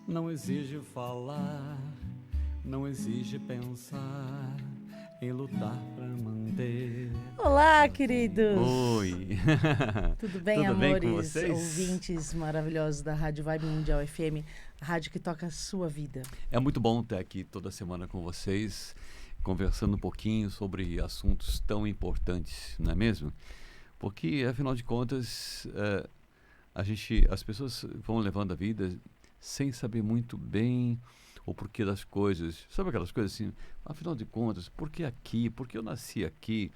Não exige falar, não exige pensar em lutar pra manter. Olá, queridos! Oi! Tudo bem, Tudo bem com amores, vocês? ouvintes maravilhosos da Rádio Vibe Mundial FM, a rádio que toca a sua vida. É muito bom estar aqui toda semana com vocês, conversando um pouquinho sobre assuntos tão importantes, não é mesmo? Porque, afinal de contas, as pessoas vão levando a vida sem saber muito bem o porquê das coisas. Sabe aquelas coisas assim, afinal de contas, por que aqui? Por que eu nasci aqui?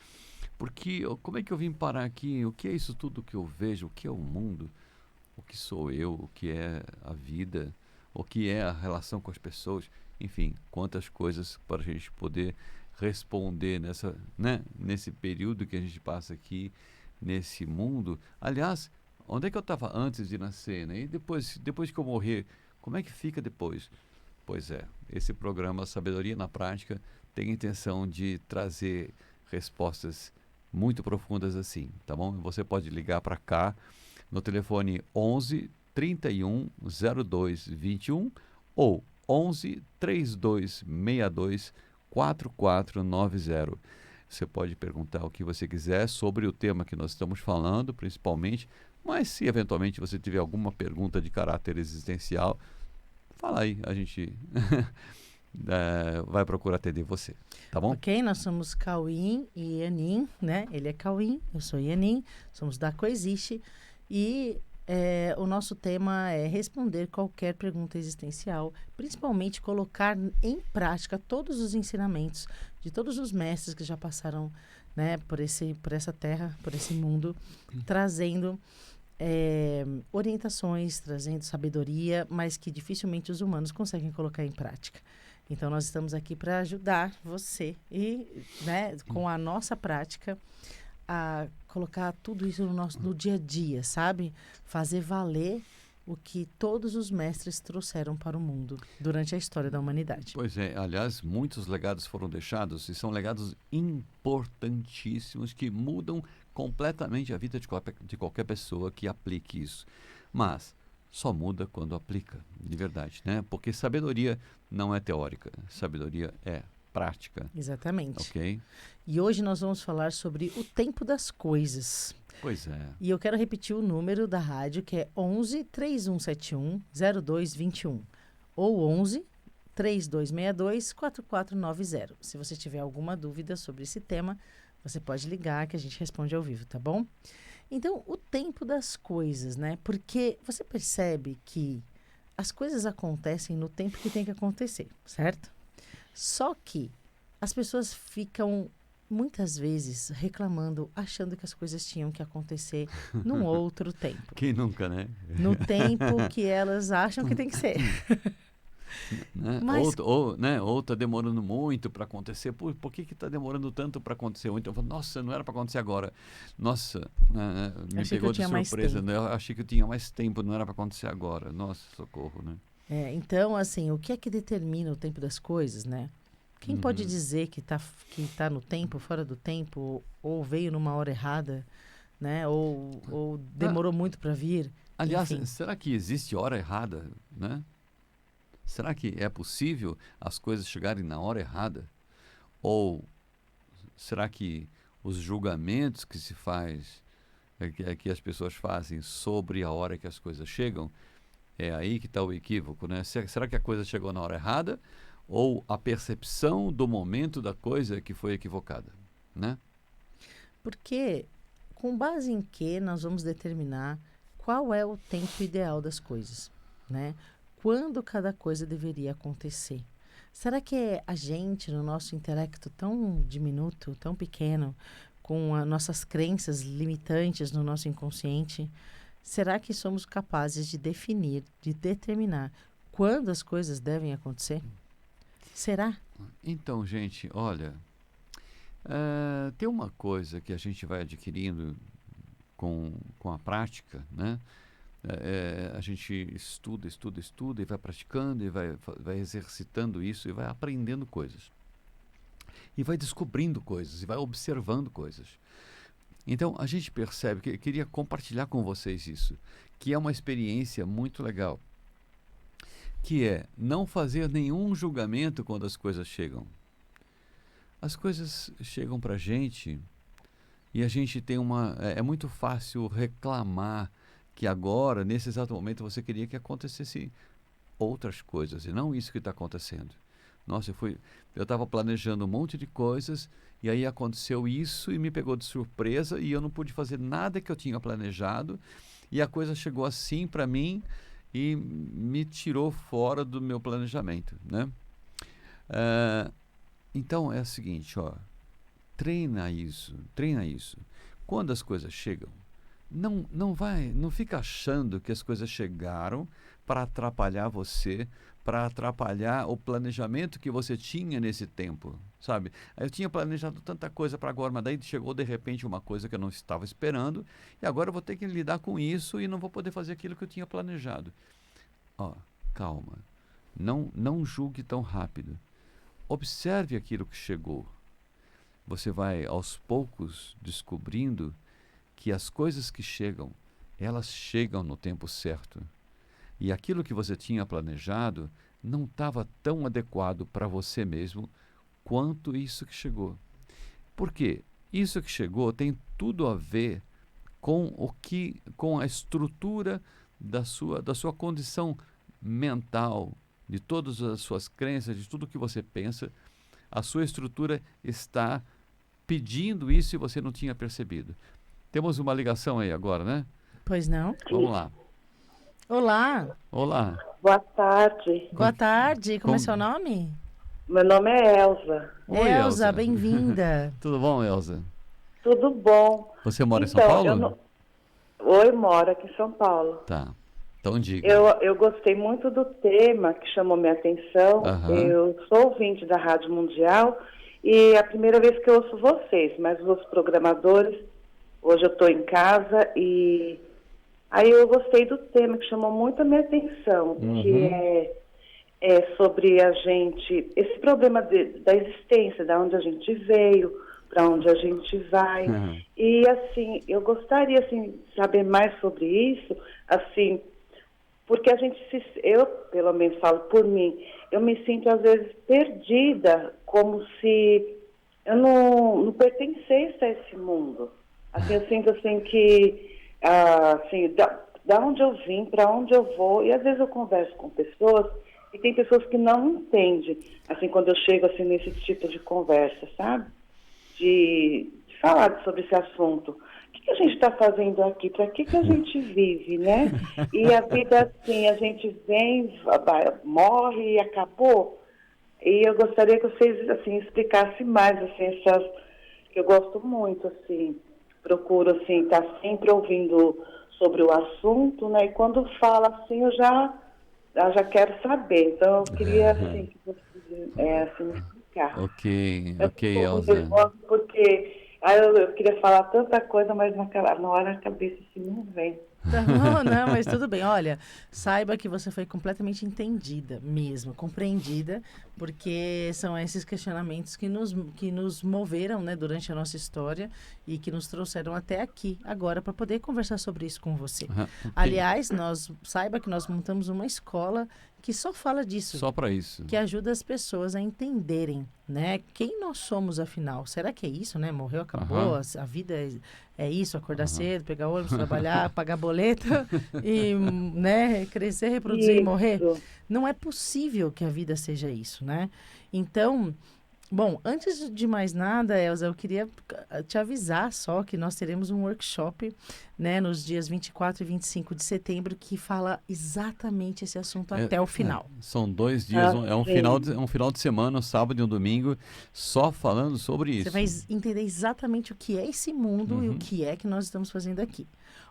Como é que eu vim parar aqui? O que é isso tudo que eu vejo? O que é o mundo? O que sou eu? O que é a vida? O que é a relação com as pessoas? Enfim, quantas coisas para a gente poder responder nesse período que a gente passa aqui, nesse mundo. Aliás, onde é que eu estava antes de nascer, né? E depois que eu morrer, como é que fica depois? Pois é, esse programa Sabedoria na Prática tem a intenção de trazer respostas muito profundas assim, tá bom? Você pode ligar para cá no telefone 11 31 02 21 ou 11 32 62 4490. Você pode perguntar o que você quiser sobre o tema que nós estamos falando, principalmente, mas se eventualmente você tiver alguma pergunta de caráter existencial, fala aí, a gente vai procurar atender você, tá bom? Ok, nós somos Cauim e Ianin, né? Ele é Cauim, eu sou Ianin, somos da Coexiste e o nosso tema é responder qualquer pergunta existencial, principalmente colocar em prática todos os ensinamentos de todos os mestres que já passaram, né, por essa terra, por esse mundo, trazendo orientações, trazendo sabedoria, mas que dificilmente os humanos conseguem colocar em prática. Então, nós estamos aqui para ajudar você e, né, com a nossa prática, a colocar tudo isso no dia a dia, sabe? Fazer valer o que todos os mestres trouxeram para o mundo durante a história da humanidade. Pois é, aliás, muitos legados foram deixados e são legados importantíssimos que mudam completamente a vida de qualquer pessoa que aplique isso. Mas só muda quando aplica, de verdade, né? Porque sabedoria não é teórica, sabedoria é prática, Exatamente. ok? E hoje nós vamos falar sobre o tempo das coisas. Pois é. E eu quero repetir o número da rádio, que é 11 3171 0221 ou 11 3262 4490. Se você tiver alguma dúvida sobre esse tema, você pode ligar que a gente responde ao vivo, tá bom? Então, o tempo das coisas, né? Porque você percebe que as coisas acontecem no tempo que tem que acontecer, certo? Só que as pessoas ficam muitas vezes reclamando, achando que as coisas tinham que acontecer num outro tempo. Quem nunca, né? No tempo que elas acham que tem que ser. Né? Mas, Ou tá demorando muito para acontecer. Por que está demorando tanto para acontecer? Ou então, nossa, não era para acontecer agora. Nossa, me achei que pegou eu de tinha mais surpresa. tempo. Né? Eu achei que eu tinha mais tempo, não era para acontecer agora. Nossa, socorro, né? então, assim, o que é que determina o tempo das coisas, né? Quem pode dizer que tá no tempo, fora do tempo, ou veio numa hora errada, né? Ou demorou muito para vir? Aliás, Enfim. será que existe hora errada, né? Será que é possível as coisas chegarem na hora errada? Ou será que os julgamentos que se faz, que as pessoas fazem sobre a hora que as coisas chegam, é aí que está o equívoco, né? Será que a coisa chegou na hora errada ou a percepção do momento da coisa que foi equivocada, né? Porque, com base em que nós vamos determinar qual é o tempo ideal das coisas, né? Quando cada coisa deveria acontecer? Será que é a gente, no nosso intelecto tão diminuto, tão pequeno, com as nossas crenças limitantes no nosso inconsciente, será que somos capazes de definir, de determinar quando as coisas devem acontecer? Será? Então, gente, olha, tem uma coisa que a gente vai adquirindo com a prática, né? A gente estuda e vai praticando e vai exercitando isso e vai aprendendo coisas. E vai descobrindo coisas e vai observando coisas. Então, a gente percebe que eu queria compartilhar com vocês isso, que é uma experiência muito legal, que é não fazer nenhum julgamento quando as coisas chegam. As coisas chegam para a gente e a gente tem uma... É muito fácil reclamar que agora, nesse exato momento, você queria que acontecesse outras coisas e não isso que está acontecendo. Nossa, eu estava planejando um monte de coisas e aí aconteceu isso e me pegou de surpresa e eu não pude fazer nada que eu tinha planejado e a coisa chegou assim para mim e me tirou fora do meu planejamento, né? Então é o seguinte, ó, treina isso. Quando as coisas chegam, não fica achando que as coisas chegaram para atrapalhar você, para atrapalhar o planejamento que você tinha nesse tempo, sabe? Eu tinha planejado tanta coisa para agora, mas daí chegou de repente uma coisa que eu não estava esperando e agora eu vou ter que lidar com isso e não vou poder fazer aquilo que eu tinha planejado. Ó, calma, não julgue tão rápido. Observe aquilo que chegou. Você vai, aos poucos, descobrindo que as coisas que chegam, elas chegam no tempo certo. E aquilo que você tinha planejado não estava tão adequado para você mesmo quanto isso que chegou. Por quê? Isso que chegou tem tudo a ver com a estrutura da sua condição mental, de todas as suas crenças, de tudo que você pensa. A sua estrutura está pedindo isso e você não tinha percebido. Temos uma ligação aí agora, né? Pois não? Vamos lá. Olá. Olá. Boa tarde. Boa tarde. Como é seu nome? Meu nome é Elza. Oi, Elza, bem-vinda. Tudo bom, Elza? Tudo bom? Você mora em São Paulo? Oi, moro aqui em São Paulo. Tá. Então diga. Eu gostei muito do tema que chamou minha atenção. Eu sou ouvinte da Rádio Mundial e é a primeira vez que eu ouço vocês, mas os programadores, hoje eu estou em casa e aí eu gostei do tema que chamou muito a minha atenção, que é sobre a gente, esse problema da existência, da onde a gente veio, para onde a gente vai. E assim, eu gostaria assim de saber mais sobre isso, assim, porque eu pelo menos falo por mim, eu me sinto às vezes perdida, como se eu não pertencesse a esse mundo. Assim, eu sinto assim que assim, da onde eu vim, para onde eu vou, e às vezes eu converso com pessoas e tem pessoas que não entendem, assim, quando eu chego assim nesse tipo de conversa, sabe? De falar sobre esse assunto. O que a gente está fazendo aqui? Para que a gente vive, né? E a vida, assim, a gente vem, morre e acabou. E eu gostaria que vocês, assim, explicassem mais, assim, essas... que eu gosto muito, assim, procuro, assim, estar sempre ouvindo sobre o assunto, né? E quando fala, assim, eu já quero saber. Então, eu queria, assim, que vocês, assim, explicar. Ok, Elza. Porque eu queria falar tanta coisa, mas na hora a cabeça assim não vem. Não, mas tudo bem. Olha, saiba que você foi completamente entendida mesmo, compreendida, porque são esses questionamentos que nos moveram, né, durante a nossa história e que nos trouxeram até aqui, agora, para poder conversar sobre isso com você. Okay. Aliás, saiba que nós montamos uma escola que só fala disso. Só para isso. Que ajuda as pessoas a entenderem, né? Quem nós somos, afinal? Será que é isso, né? Morreu, acabou, a vida é isso, acordar cedo, pegar ônibus, trabalhar, pagar boleto e, né, crescer, reproduzir e morrer? Não é possível que a vida seja isso, né? Então, bom, antes de mais nada, Elza, eu queria te avisar só que nós teremos um workshop, né, nos dias 24 e 25 de setembro, que fala exatamente esse assunto até o final. São 2 dias, um final de semana, um sábado e um domingo, só falando sobre isso. Você vai entender exatamente o que é esse mundo e o que é que nós estamos fazendo aqui.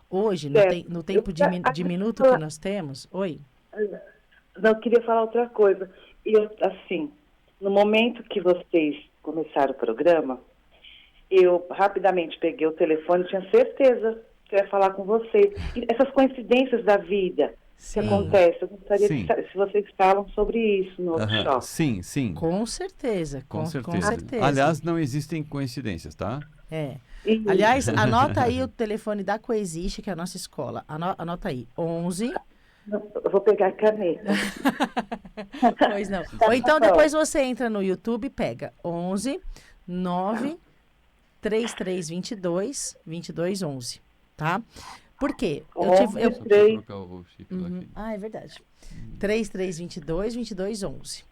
Hoje, no tempo de minuto que nós temos... Oi? Não, eu queria falar outra coisa. Assim, no momento que vocês começaram o programa, eu rapidamente peguei o telefone, tinha certeza que eu ia falar com vocês. E essas coincidências da vida que acontecem, eu gostaria se vocês falam sobre isso no workshop. Sim. Com certeza. Com certeza. Aliás, não existem coincidências, tá? Aliás, anota aí o telefone da Coexiste, que é a nossa escola. Anota aí, 11 Eu vou pegar a caneta. Pois não. Ou então depois você entra no YouTube e pega 11 9 3322 2211, tá? Por quê? Só pra trocar o chip aqui. É verdade. 3322 2211,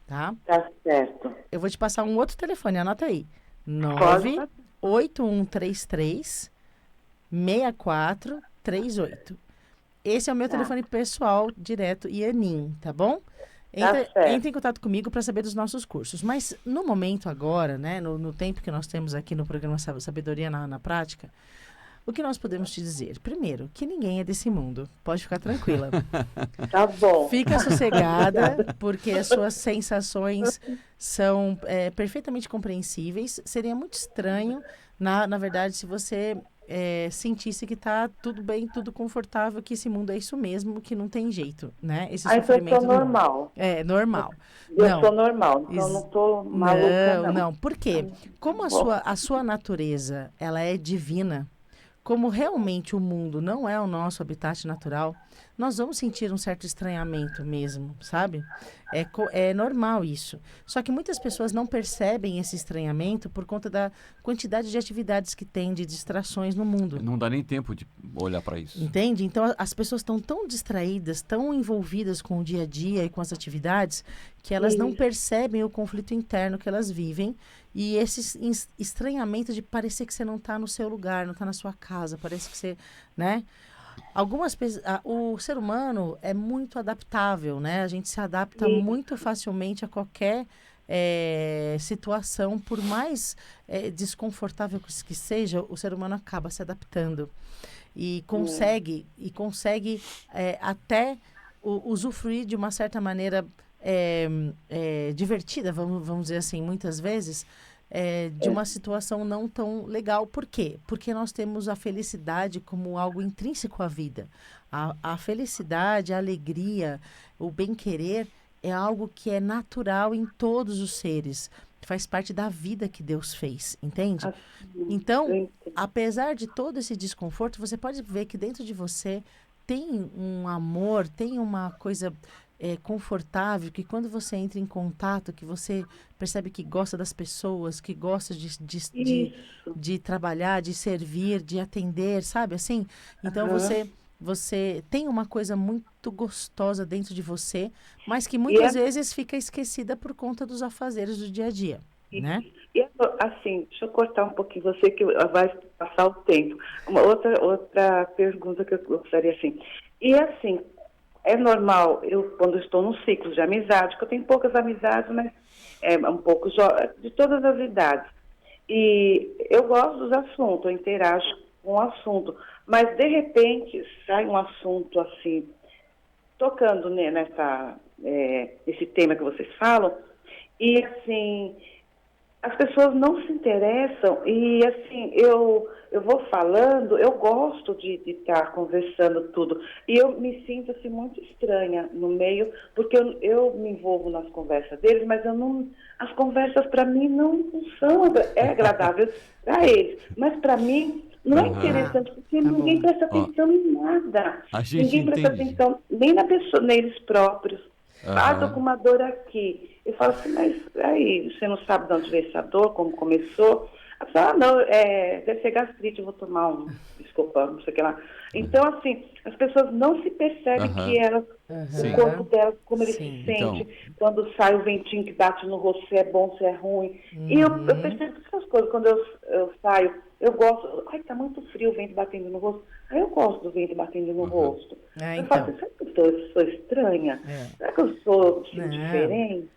tá? Tá certo. Eu vou te passar um outro telefone, anota aí. Pode. 98133 6438. Esse é o meu telefone pessoal, direto, IANIM, tá bom? Entre em contato comigo para saber dos nossos cursos. Mas no momento agora, né, no tempo que nós temos aqui no programa Sabedoria na Prática, o que nós podemos te dizer? Primeiro, que ninguém é desse mundo. Pode ficar tranquila. Tá bom. Fica sossegada, porque as suas sensações são perfeitamente compreensíveis. Seria muito estranho, na verdade, se você sentisse que tá tudo bem, tudo confortável, que esse mundo é isso mesmo, que não tem jeito, né? Esse sofrimento eu sou normal. É, normal. Eu sou normal, então eu não tô maluca, não. Por quê? Como a sua natureza, ela é divina, como realmente o mundo não é o nosso habitat natural, nós vamos sentir um certo estranhamento mesmo, sabe? É normal isso. Só que muitas pessoas não percebem esse estranhamento por conta da quantidade de atividades que tem, de distrações no mundo. Não dá nem tempo de olhar para isso. Entende? Então, as pessoas estão tão distraídas, tão envolvidas com o dia a dia e com as atividades, que elas não percebem o conflito interno que elas vivem e esse estranhamento de parecer que você não está no seu lugar, não está na sua casa, parece que você, né? O ser humano é muito adaptável, né? A gente se adapta muito facilmente a qualquer situação, por mais desconfortável que seja, o ser humano acaba se adaptando e consegue até usufruir de uma certa maneira divertida, vamos dizer assim, muitas vezes, de uma situação não tão legal. Por quê? Porque nós temos a felicidade como algo intrínseco à vida. A felicidade, a alegria, o bem-querer é algo que é natural em todos os seres. Faz parte da vida que Deus fez, entende? Então, apesar de todo esse desconforto, você pode ver que dentro de você tem um amor, tem uma coisa confortável, que quando você entra em contato, que você percebe que gosta das pessoas, que gosta de trabalhar, de servir, de atender, sabe? Assim, então você tem uma coisa muito gostosa dentro de você, mas que muitas vezes fica esquecida por conta dos afazeres do dia a dia, né? E assim, deixa eu cortar um pouquinho você, que vai passar o tempo. Uma outra pergunta que eu gostaria, assim. E assim, é normal, quando estou num ciclo de amizade, que eu tenho poucas amizades, mas um pouco de todas as idades. E eu gosto dos assuntos, eu interajo com o assunto, mas de repente sai um assunto assim, tocando, né, esse tema que vocês falam, e assim, as pessoas não se interessam, e assim, eu vou falando, eu gosto de estar conversando tudo, e eu me sinto assim muito estranha no meio, porque eu me envolvo nas conversas deles, mas as conversas para mim não são agradáveis para eles, mas para mim não é interessante, porque ninguém presta atenção em nada, ninguém presta atenção nem na pessoa, neles próprios. Estou com uma dor aqui. Eu falo assim, mas aí, você não sabe de onde veio essa dor, como começou? A pessoa, não, deve ser gastrite, eu vou tomar desculpa, não sei o que lá. Então, assim, as pessoas não se percebem que elas, o corpo delas, como ele se sente, quando sai o ventinho que bate no rosto, se é bom, se é ruim. E eu percebo essas coisas, quando eu saio, eu gosto, tá muito frio o vento batendo no rosto, aí eu gosto do vento batendo no rosto. Eu falo assim, será que eu sou estranha? Será que eu sou diferente?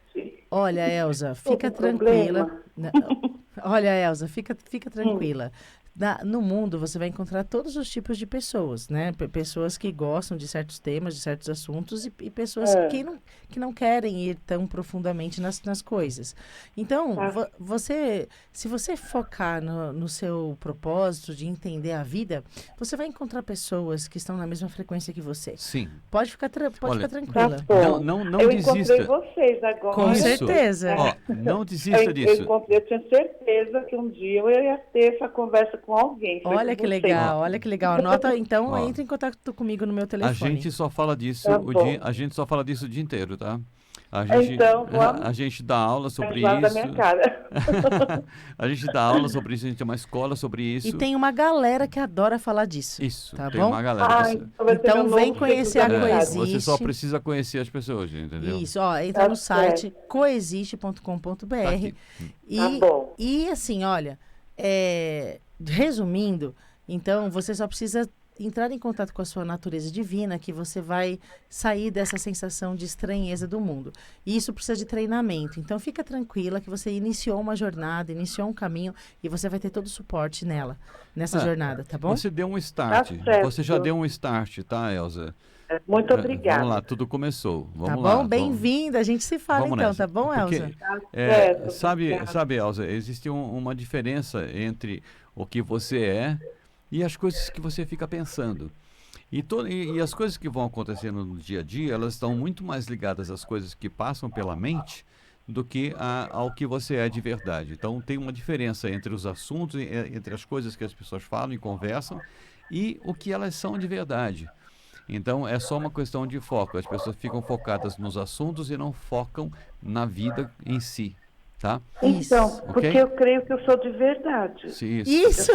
Olha, Elza, fica tranquila. Olha, Elza, fica tranquila. No mundo você vai encontrar todos os tipos de pessoas, né? Pessoas que gostam de certos temas, de certos assuntos e pessoas que não querem ir tão profundamente nas coisas. Então, se você focar no seu propósito de entender a vida, você vai encontrar pessoas que estão na mesma frequência que você. Sim. Pode ficar tranquila. Não eu desista. encontrei vocês agora. Com certeza. Não desista disso. Eu tinha certeza que um dia eu ia ter essa conversa com alguém. Olha que legal, olha que legal. Anota, então, entra em contato comigo no meu telefone. A gente só fala disso a gente só fala disso o dia inteiro, tá? Então, a gente dá aula sobre isso. Da minha cara. A gente dá aula sobre isso, a gente tem uma escola sobre isso. E tem uma galera que adora falar disso. Isso, tá tem bom? uma galera. Então vem conhecer a Coexiste. Você só precisa conhecer as pessoas, entendeu? Isso, entra no site coexiste.com.br. Tá bom. E assim, olha, resumindo, então você só precisa entrar em contato com a sua natureza divina, que você vai sair dessa sensação de estranheza do mundo. E isso precisa de treinamento. Então fica tranquila que você iniciou uma jornada, iniciou um caminho e você vai ter todo o suporte nessa jornada, tá bom? Você deu um start. Você já deu um start, tá, Elza? Muito obrigada. Vamos lá, tudo começou. Vamos lá. Tá bom? Bem-vinda. A gente se fala então, nessa. Tá bom, Elza? Sabe, Elza, existe uma diferença entre o que você é e as coisas que você fica pensando. E as coisas que vão acontecendo no dia a dia, elas estão muito mais ligadas às coisas que passam pela mente do que ao que você é de verdade. Então, tem uma diferença entre os assuntos, entre as coisas que as pessoas falam e conversam e o que elas são de verdade. Então, é só uma questão de foco. As pessoas ficam focadas nos assuntos e não focam na vida em si. Tá? Então, porque eu creio que eu sou de verdade. Isso.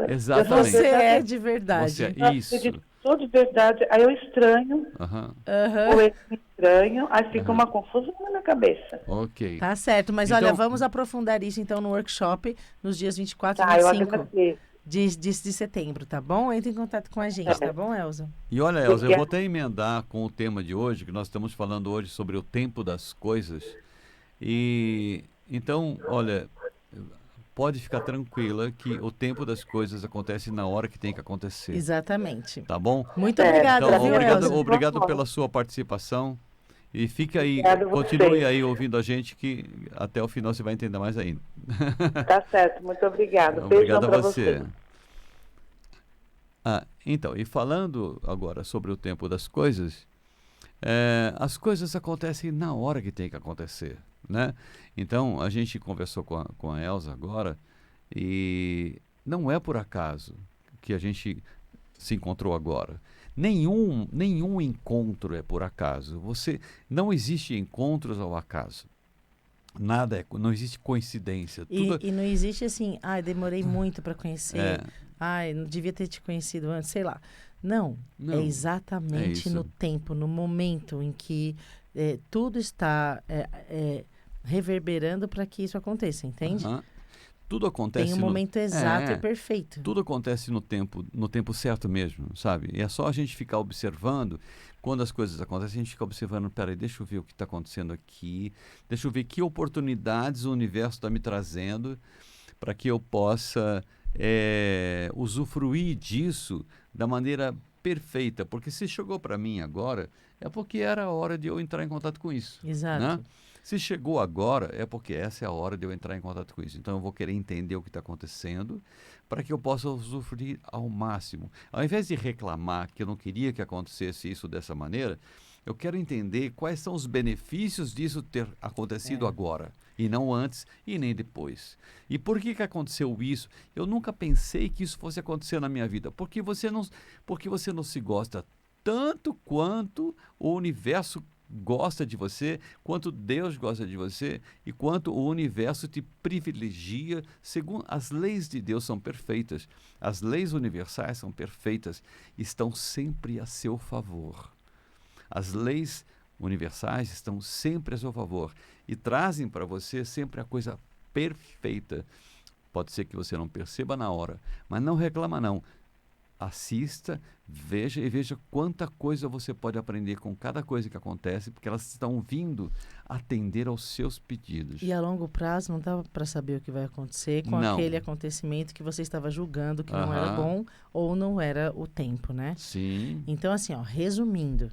Exatamente. Você é de verdade. Eu sou de verdade, aí eu estranho, ou eles me estranham, aí fica uma confusão na cabeça. Ok. Tá certo, mas olha, vamos aprofundar isso então no workshop nos dias 24 e 25 de setembro, tá bom? Entre em contato com a gente, tá bom, Elza? E olha, Elza, eu vou até emendar com o tema de hoje, que nós estamos falando hoje sobre o tempo das coisas. Então, olha, pode ficar tranquila que o tempo das coisas acontece na hora que tem que acontecer. Exatamente. Tá bom? Muito obrigada, então, obrigado pela sua participação. E fica aí, continue aí ouvindo a gente, que até o final você vai entender mais ainda. Tá certo, muito obrigada. Obrigado a você. Então, e falando agora sobre o tempo das coisas, as coisas acontecem na hora que tem que acontecer. Né? Então, a gente conversou com a Elza agora e não é por acaso que a gente se encontrou agora. Nenhum encontro é por acaso. Não existe encontros ao acaso. Não existe coincidência. E não existe assim, demorei muito para conhecer, não devia ter te conhecido antes, sei lá. Não, é exatamente no tempo, no momento em que tudo está reverberando para que isso aconteça, entende? Tudo acontece tem um momento exato e perfeito. Tudo acontece no tempo certo mesmo, sabe? E é só a gente ficar observando. Quando as coisas acontecem, a gente fica observando, peraí, deixa eu ver o que está acontecendo aqui, deixa eu ver que oportunidades o universo está me trazendo para que eu possa usufruir disso da maneira perfeita. Porque se chegou para mim agora, é porque era a hora de eu entrar em contato com isso. Exato. Né? Se chegou agora, é porque essa é a hora de eu entrar em contato com isso. Então, eu vou querer entender o que está acontecendo para que eu possa usufruir ao máximo. Ao invés de reclamar que eu não queria que acontecesse isso dessa maneira, eu quero entender quais são os benefícios disso ter acontecido agora, e não antes e nem depois. E por que aconteceu isso? Eu nunca pensei que isso fosse acontecer na minha vida. Porque você não se gosta tanto quanto o universo gosta de você, quanto Deus gosta de você e quanto o universo te privilegia, segundo as leis de Deus são perfeitas, as leis universais são perfeitas, estão sempre a seu favor. As leis universais estão sempre a seu favor e trazem para você sempre a coisa perfeita. Pode ser que você não perceba na hora, mas não reclama não. Assista, veja quanta coisa você pode aprender com cada coisa que acontece, porque elas estão vindo atender aos seus pedidos. E a longo prazo não dá para saber o que vai acontecer com aquele acontecimento que você estava julgando que não era bom ou não era o tempo, né? Sim. Então, assim, resumindo,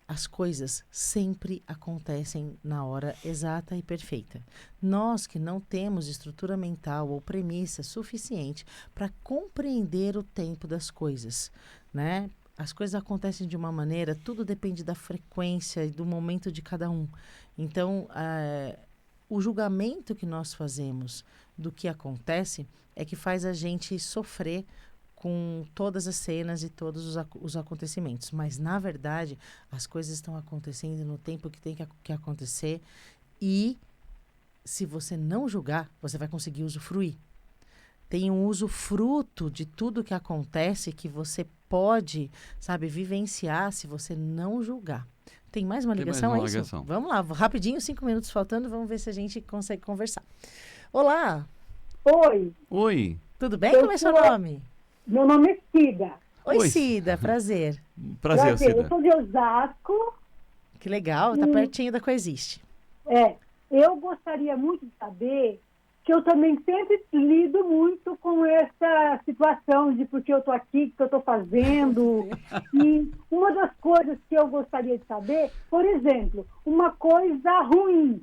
as coisas sempre acontecem na hora exata e perfeita. Nós que não temos estrutura mental ou premissa suficiente para compreender o tempo das coisas, né? As coisas acontecem de uma maneira, tudo depende da frequência e do momento de cada um. Então, o julgamento que nós fazemos do que acontece é que faz a gente sofrer com todas as cenas e todos os acontecimentos. Mas, na verdade, as coisas estão acontecendo no tempo que tem que acontecer e, se você não julgar, você vai conseguir usufruir. Tem um usufruto de tudo que acontece que você pode, sabe, vivenciar se você não julgar. Tem mais uma ligação, mais uma é isso? ligação. Vamos lá, rapidinho, 5 minutos faltando, vamos ver se a gente consegue conversar. Olá, Oi, tudo bem? Eu Como é seu sou- nome? meu nome é Cida. Oi, Oi. Cida, prazer. Prazer, Eu Cida. sou de Osasco. Que legal, tá pertinho da Coexiste. Eu gostaria muito de saber que eu também sempre lido muito com essa situação de porque eu estou aqui, o que eu estou fazendo. E uma das coisas que eu gostaria de saber, por exemplo, uma coisa ruim,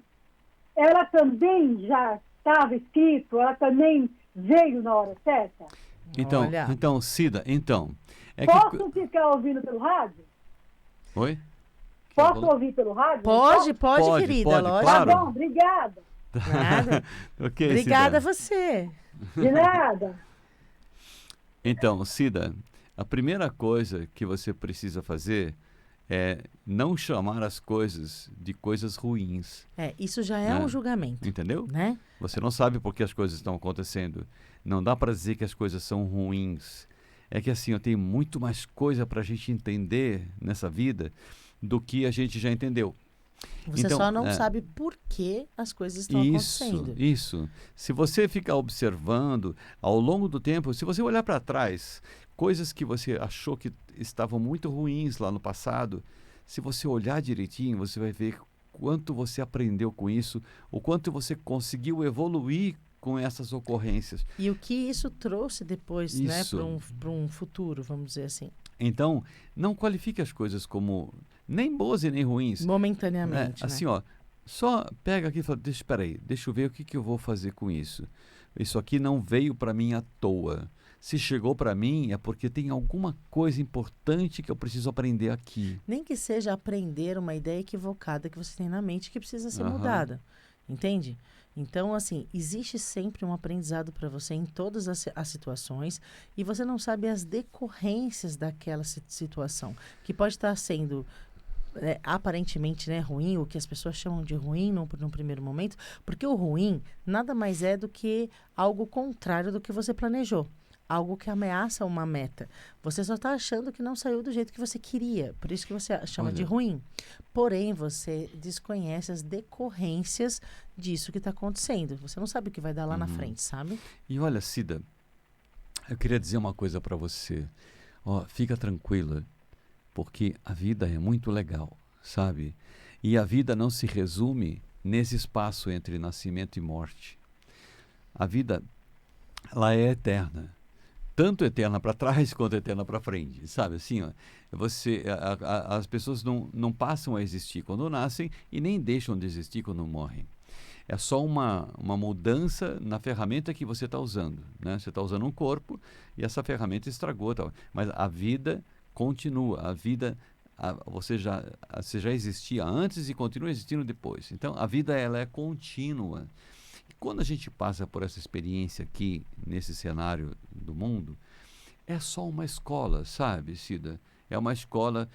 ela também já estava escrito, ela também veio na hora certa? Olha. Então, Cida, é Posso ficar ouvindo pelo rádio? Oi? Posso ouvir pelo rádio? Pode, Pode, querida, pode, lógico. Tá claro. bom, obrigada. Nada. Ok, Obrigada a Cida. você. De nada. Então, Cida, a primeira coisa que você precisa fazer é não chamar as coisas de coisas ruins, Isso já é Né? um julgamento, entendeu? né? Você não sabe por que as coisas estão acontecendo. Não dá para dizer que as coisas são ruins. É que assim, eu tenho muito mais coisa para a gente entender nessa vida do que a gente já entendeu. Você Então, só não sabe por que as coisas estão acontecendo. Isso. Se você ficar observando ao longo do tempo, se você olhar para trás, coisas que você achou que estavam muito ruins lá no passado, se você olhar direitinho, você vai ver quanto você aprendeu com isso, o quanto você conseguiu evoluir com essas ocorrências. E o que isso trouxe depois, né, Isso. para um futuro, vamos dizer assim, Então, não qualifique as coisas como nem boas e nem ruins. momentaneamente, Assim, né? ó, só pega aqui e fala, espera aí, deixa eu ver o que eu vou fazer com isso. Isso aqui não veio para mim à toa. Se chegou para mim é porque tem alguma coisa importante que eu preciso aprender aqui. Nem que seja aprender uma ideia equivocada que você tem na mente que precisa ser Aham. mudada, entende? Então, assim, existe sempre um aprendizado para você em todas as situações e você não sabe as decorrências daquela situação, que pode estar sendo aparentemente, né, ruim, o que as pessoas chamam de ruim num primeiro momento, porque o ruim nada mais é do que algo contrário do que você planejou. Algo que ameaça uma meta. Você só está achando que não saiu do jeito que você queria. Por isso que você chama de Olha. ruim. Porém, você desconhece as decorrências disso que está acontecendo. Você não sabe o que vai dar lá na frente, sabe? E olha, Cida, eu queria dizer uma coisa para você. Ó, fica tranquila, porque a vida é muito legal, sabe? E a vida não se resume nesse espaço entre nascimento e morte. A vida, ela é eterna. Tanto eterna para trás quanto eterna para frente, sabe? Assim, ó, as pessoas não passam a existir quando nascem e nem deixam de existir quando morrem. É só uma mudança na ferramenta que você está usando, né? Você está usando um corpo e essa ferramenta estragou, tal. Mas a vida continua, você já existia antes e continua existindo depois. Então, a vida ela é contínua. Quando a gente passa por essa experiência aqui, nesse cenário do mundo, é só uma escola, sabe, Cida? É uma escola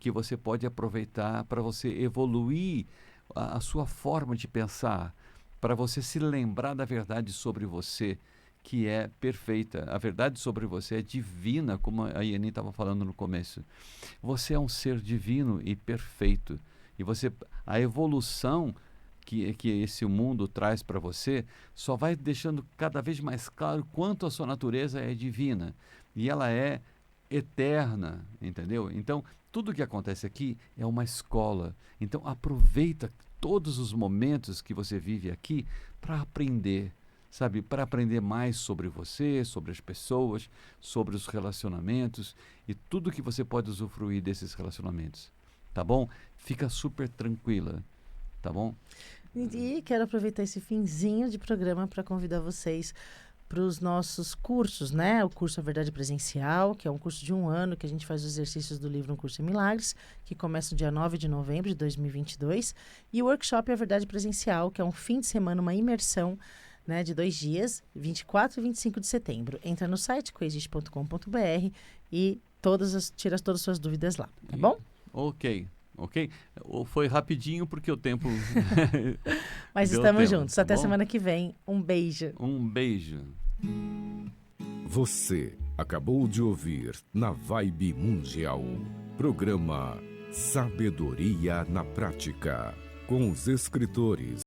que você pode aproveitar para você evoluir a sua forma de pensar, para você se lembrar da verdade sobre você, que é perfeita. A verdade sobre você é divina, como a Ieni estava falando no começo. Você é um ser divino e perfeito. E a evolução que esse mundo traz para você, só vai deixando cada vez mais claro quanto a sua natureza é divina. E ela é eterna, entendeu? Então, tudo que acontece aqui é uma escola. Então, aproveita todos os momentos que você vive aqui para aprender, sabe? Para aprender mais sobre você, sobre as pessoas, sobre os relacionamentos e tudo que você pode usufruir desses relacionamentos, tá bom? Fica super tranquila, tá bom? E quero aproveitar esse finzinho de programa para convidar vocês para os nossos cursos, né? O curso A Verdade Presencial, que é um curso de 1 ano, que a gente faz os exercícios do livro Um Curso em Milagres, que começa no dia 9 de novembro de 2022. E o workshop A Verdade Presencial, que é um fim de semana, uma imersão, né, de 2 dias, 24 e 25 de setembro. Entra no site coexiste.com.br e tira todas as suas dúvidas lá, tá bom? Ok. Foi rapidinho porque o tempo... Mas deu estamos tempo, juntos. tá Até bom? semana que vem. Um beijo. Um beijo. Você acabou de ouvir na Vibe Mundial, programa Sabedoria na Prática, com os escritores